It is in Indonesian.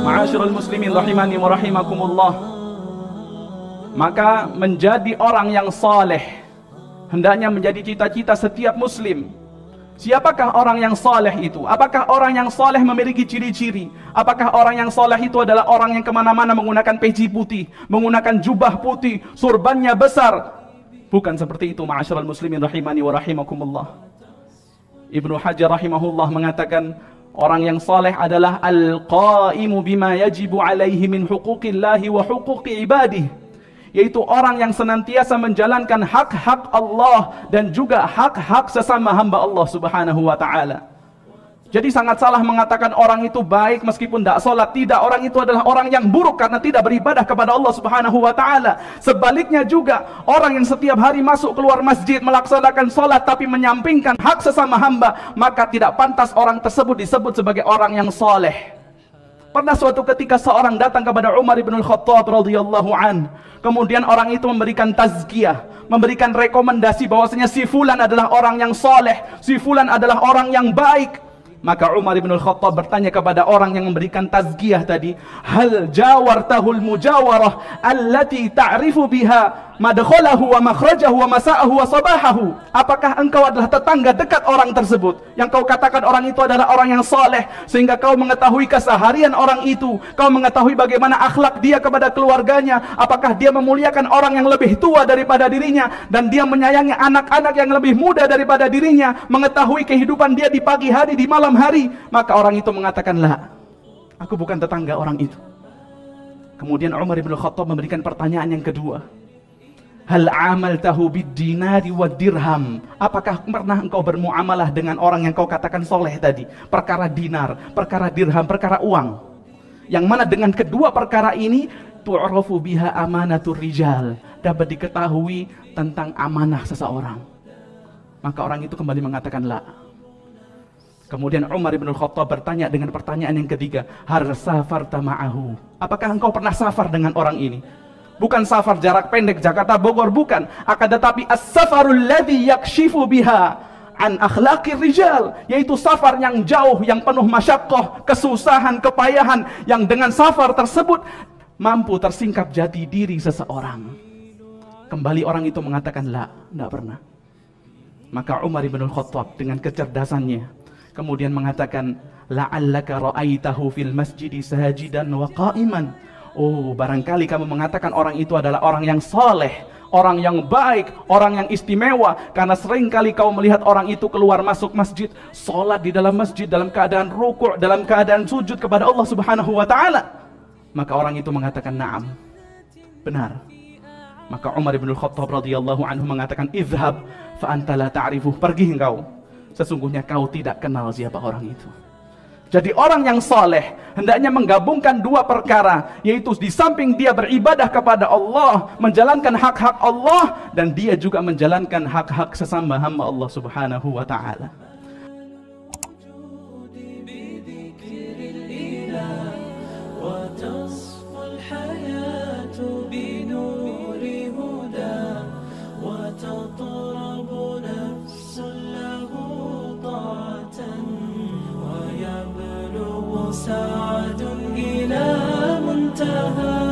Ma'asyiral muslimin rahimani wa rahimakumullah. Maka menjadi orang yang saleh hendaknya menjadi cita-cita setiap muslim. Siapakah orang yang saleh itu? Apakah orang yang saleh memiliki ciri-ciri? Apakah orang yang saleh itu adalah orang yang kemana-mana menggunakan peci putih, menggunakan jubah putih, surbannya besar? Bukan seperti itu, ma'asyiral muslimin rahimani wa rahimakumullah. Ibnu Hajar rahimahullah mengatakan, orang yang saleh adalah al-qaimu bima yajibu alaihi min huquqillahi wa huquqi ibadih, yaitu orang yang senantiasa menjalankan hak-hak Allah dan juga hak-hak sesama hamba Allah subhanahu wa ta'ala. Jadi sangat salah mengatakan orang itu baik meskipun tidak sholat. Tidak, orang itu adalah orang yang buruk karena tidak beribadah kepada Allah subhanahu wa ta'ala. Sebaliknya juga, orang yang setiap hari masuk keluar masjid melaksanakan sholat tapi menyampingkan hak sesama hamba, maka tidak pantas orang tersebut disebut sebagai orang yang soleh. Pernah suatu ketika seorang datang kepada Umar ibn al-Khattab radhiyallahu an. Kemudian orang itu memberikan tazkiyah, memberikan rekomendasi bahwasanya si fulan adalah orang yang soleh, si fulan adalah orang yang baik. Maka Umar ibn al-Khattab bertanya kepada orang yang memberikan tazkiyah tadi, hal jawartahul mujawarah allati ta'rifu biha madkhalahu wa makhrajahu wa masa'ahu wa sabahahu? Apakah engkau adalah tetangga dekat orang tersebut yang kau katakan orang itu adalah orang yang saleh, sehingga kau mengetahui keseharian orang itu, kau mengetahui bagaimana akhlak dia kepada keluarganya, apakah dia memuliakan orang yang lebih tua daripada dirinya, dan dia menyayangi anak-anak yang lebih muda daripada dirinya, mengetahui kehidupan dia di pagi hari, di malam hari? Maka orang itu mengatakan, la, aku bukan tetangga orang itu. Kemudian Umar bin Khattab memberikan pertanyaan yang kedua, hal amaltahu bid-dinari wad dirham? Apakah pernah engkau bermuamalah dengan orang yang kau katakan soleh tadi? Perkara dinar, perkara dirham, perkara uang. Yang mana dengan kedua perkara ini tu'rafu biha amanatur rijal, dapat diketahui tentang amanah seseorang. Maka orang itu kembali mengatakan la. Kemudian Umar bin Khattab bertanya dengan pertanyaan yang ketiga, har safarta ma'ahu? Apakah engkau pernah safar dengan orang ini? Bukan safar jarak pendek Jakarta Bogor, bukan. Akan tetapi as-safarul ladzi yakshifu biha an akhlaqir rijal, yaitu safar yang jauh, yang penuh masyaqqah, kesusahan, kepayahan, yang dengan safar tersebut mampu tersingkap jati diri seseorang. Kembali orang itu mengatakan la, tidak pernah. Maka Umar bin Khattab dengan kecerdasannya kemudian mengatakan, la'allaka ra'aitahu fil masjidi sajidan wa qa'iman. Oh, barangkali kamu mengatakan orang itu adalah orang yang saleh, orang yang baik, orang yang istimewa, karena seringkali kau melihat orang itu keluar masuk masjid, salat di dalam masjid dalam keadaan rukuk, dalam keadaan sujud kepada Allah subhanahu wa ta'ala. Maka orang itu mengatakan, na'am, benar. Maka Umar bin Khattab radhiyallahu anhu mengatakan, izhab fa anta la ta'rifuh, pergi engkau, sesungguhnya kau tidak kenal siapa orang itu. Jadi orang yang soleh hendaknya menggabungkan dua perkara, yaitu di samping dia beribadah kepada Allah, menjalankan hak-hak Allah, dan dia juga menjalankan hak-hak sesama hamba Allah subhanahu wa ta'ala. سعد إلى منتهى